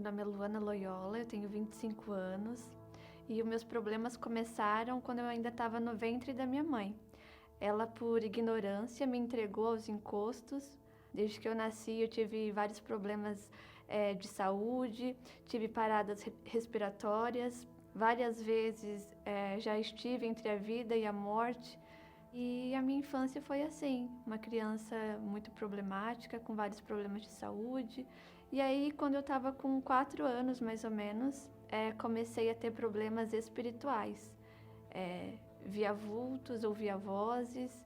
nome é Luana Loyola, eu tenho 25 anos e os meus problemas começaram quando eu ainda estava no ventre da minha mãe. Ela, por ignorância, me entregou aos encostos. Desde que eu nasci, eu tive vários problemas de saúde, tive paradas respiratórias, várias vezes já estive entre a vida e a morte. E a minha infância foi assim, uma criança muito problemática, com vários problemas de saúde. E aí, quando eu estava com 4 anos, mais ou menos, comecei a ter problemas espirituais. Via vultos, ouvia vozes,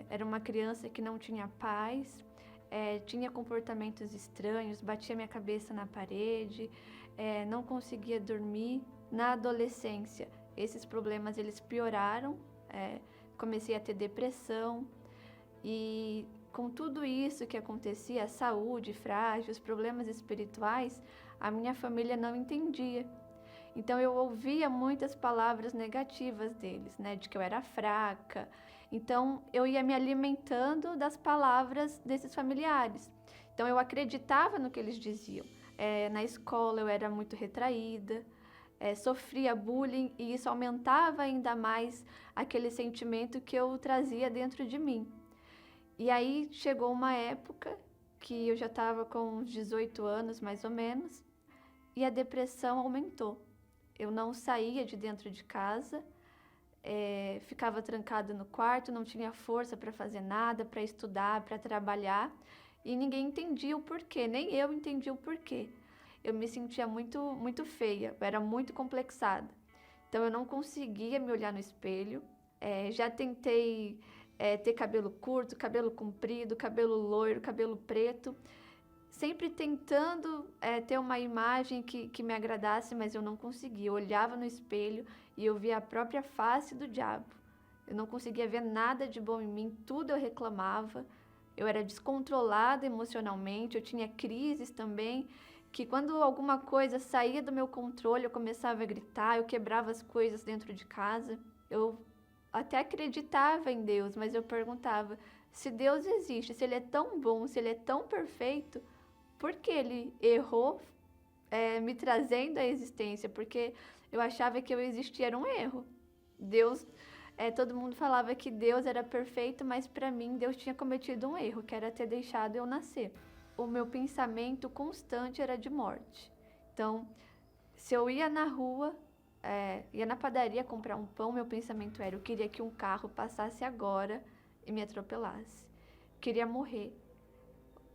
era uma criança que não tinha paz, tinha comportamentos estranhos, batia minha cabeça na parede, não conseguia dormir. Na adolescência, esses problemas eles pioraram, comecei a ter depressão e com tudo isso que acontecia, a saúde frágil, os problemas espirituais, a minha família não entendia. Então eu ouvia muitas palavras negativas deles, né, de que eu era fraca. Então eu ia me alimentando das palavras desses familiares. Então eu acreditava no que eles diziam. Na escola eu era muito retraída, sofria bullying e isso aumentava ainda mais aquele sentimento que eu trazia dentro de mim. E aí chegou uma época que eu já estava com uns 18 anos mais ou menos e a depressão aumentou. Eu não saía de dentro de casa, ficava trancada no quarto, não tinha força para fazer nada, para estudar, para trabalhar e ninguém entendia o porquê, nem eu entendia o porquê. Eu me sentia muito feia, eu era muito complexada. Então eu não conseguia me olhar no espelho. Já tentei ter cabelo curto, cabelo comprido, cabelo loiro, cabelo preto. Sempre tentando ter uma imagem que me agradasse, mas eu não conseguia. Eu olhava no espelho e eu via a própria face do diabo. Eu não conseguia ver nada de bom em mim, tudo eu reclamava. Eu era descontrolada emocionalmente, eu tinha crises também, que quando alguma coisa saía do meu controle, eu começava a gritar, eu quebrava as coisas dentro de casa. Eu até acreditava em Deus, mas eu perguntava, se Deus existe, se Ele é tão bom, se Ele é tão perfeito, por que Ele errou me trazendo à existência? Porque eu achava que eu existia, era um erro. Deus... todo mundo falava que Deus era perfeito, mas para mim Deus tinha cometido um erro, que era ter deixado eu nascer. O meu pensamento constante era de morte. Então, se eu ia na rua, ia na padaria comprar um pão, meu pensamento era, eu queria que um carro passasse agora e me atropelasse. Queria morrer.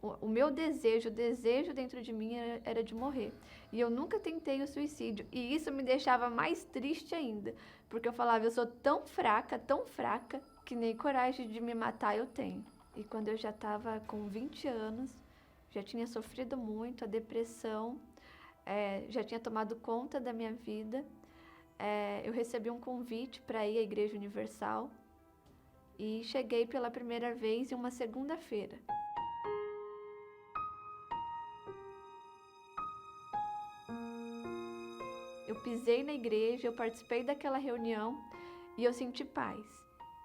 O meu desejo, o desejo dentro de mim era de morrer. E eu nunca tentei o suicídio. E isso me deixava mais triste ainda. Porque eu falava, eu sou tão fraca, que nem coragem de me matar eu tenho. E quando eu já estava com 20 anos, já tinha sofrido muito, a depressão já tinha tomado conta da minha vida. Eu recebi um convite para ir à Igreja Universal. E cheguei pela primeira vez em uma segunda-feira. Eu pisei na igreja, eu participei daquela reunião e eu senti paz.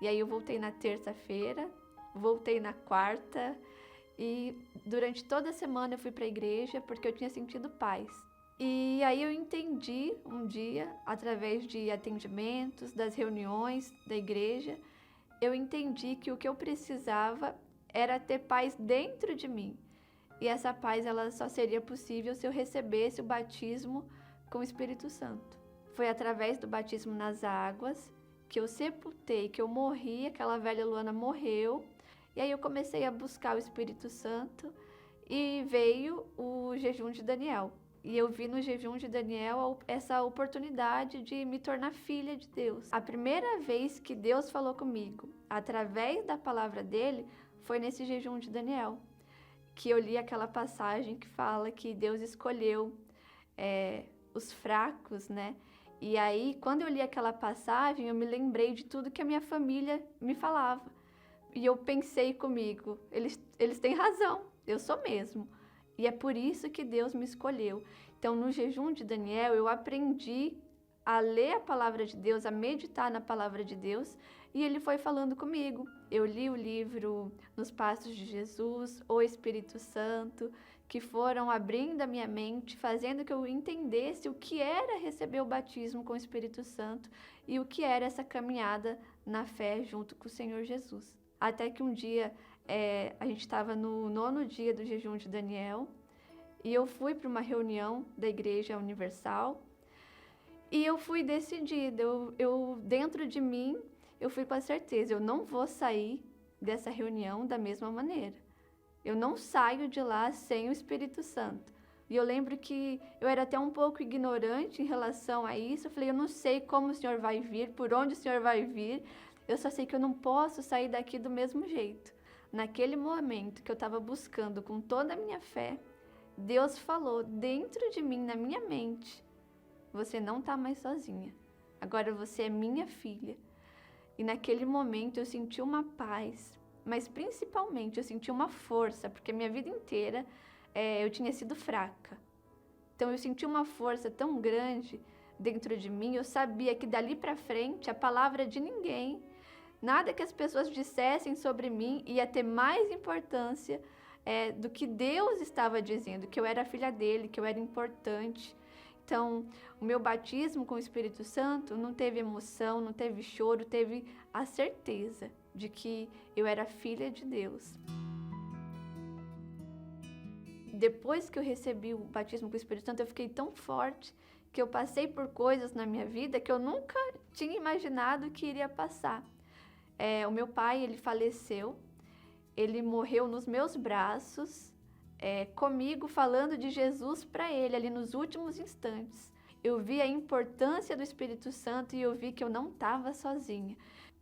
E aí eu voltei na terça-feira, voltei na quarta e durante toda a semana eu fui para a igreja porque eu tinha sentido paz. E aí eu entendi um dia, através de atendimentos, das reuniões da igreja, eu entendi que o que eu precisava era ter paz dentro de mim. E essa paz ela só seria possível se eu recebesse o batismo com o Espírito Santo. Foi através do batismo nas águas que eu sepultei, que eu morri, aquela velha Luana morreu. E aí eu comecei a buscar o Espírito Santo e veio o jejum de Daniel. E eu vi no jejum de Daniel essa oportunidade de me tornar filha de Deus. A primeira vez que Deus falou comigo, através da palavra dele, foi nesse jejum de Daniel. Que eu li aquela passagem que fala que Deus escolheu os fracos, né? E aí, quando eu li aquela passagem, eu me lembrei de tudo que a minha família me falava. E eu pensei comigo, eles têm razão, eu sou mesmo. E é por isso que Deus me escolheu. Então, no jejum de Daniel, eu aprendi a ler a palavra de Deus, a meditar na palavra de Deus, e ele foi falando comigo. Eu li o livro Nos Passos de Jesus, O Espírito Santo, que foram abrindo a minha mente, fazendo que eu entendesse o que era receber o batismo com o Espírito Santo e o que era essa caminhada na fé junto com o Senhor Jesus. Até que um dia, a gente estava no 9º dia do jejum de Daniel, e eu fui para uma reunião da Igreja Universal, e eu fui decidida, eu dentro de mim, eu fui com a certeza, eu não vou sair dessa reunião da mesma maneira. Eu não saio de lá sem o Espírito Santo. E eu lembro que eu era até um pouco ignorante em relação a isso. Eu falei, eu não sei como o Senhor vai vir, por onde o Senhor vai vir. Eu só sei que eu não posso sair daqui do mesmo jeito. Naquele momento que eu estava buscando com toda a minha fé, Deus falou dentro de mim, na minha mente, você não está mais sozinha. Agora você é minha filha. E naquele momento eu senti uma paz, mas principalmente eu senti uma força, porque a minha vida inteira eu tinha sido fraca. Então eu senti uma força tão grande dentro de mim, eu sabia que dali para frente a palavra de ninguém, nada que as pessoas dissessem sobre mim ia ter mais importância do que Deus estava dizendo, que eu era filha dele, que eu era importante. Então, o meu batismo com o Espírito Santo não teve emoção, não teve choro, teve a certeza de que eu era filha de Deus. Depois que eu recebi o batismo com o Espírito Santo, eu fiquei tão forte que eu passei por coisas na minha vida que eu nunca tinha imaginado que iria passar. O meu pai, ele faleceu, ele morreu nos meus braços, comigo falando de Jesus para ele ali nos últimos instantes. Eu vi a importância do Espírito Santo e eu vi que eu não estava sozinha.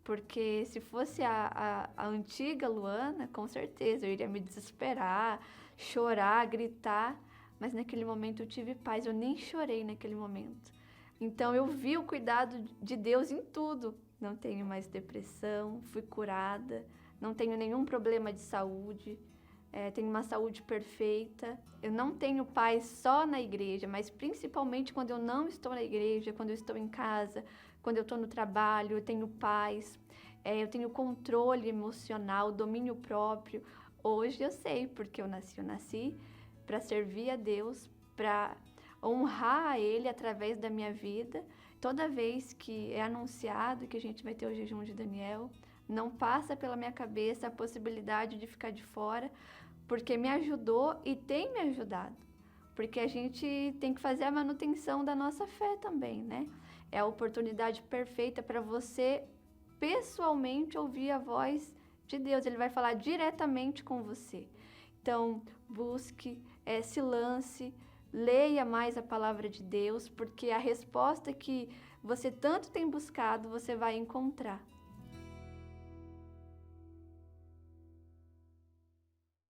Porque se fosse a antiga Luana, com certeza eu iria me desesperar, chorar, gritar. Mas naquele momento eu tive paz, eu nem chorei naquele momento. Então eu vi o cuidado de Deus em tudo. Não tenho mais depressão, fui curada, não tenho nenhum problema de saúde. Tenho uma saúde perfeita. Eu não tenho paz só na igreja, mas principalmente quando eu não estou na igreja, quando eu estou em casa, quando eu estou no trabalho, eu tenho paz, eu tenho controle emocional, domínio próprio. Hoje eu sei porque eu nasci para servir a Deus, para honrar a Ele através da minha vida. Toda vez que é anunciado que a gente vai ter o jejum de Daniel, não passa pela minha cabeça a possibilidade de ficar de fora, porque me ajudou e tem me ajudado. Porque a gente tem que fazer a manutenção da nossa fé também, né? É a oportunidade perfeita para você pessoalmente ouvir a voz de Deus. Ele vai falar diretamente com você. Então, busque, se lance, leia mais a palavra de Deus, porque a resposta que você tanto tem buscado, você vai encontrar.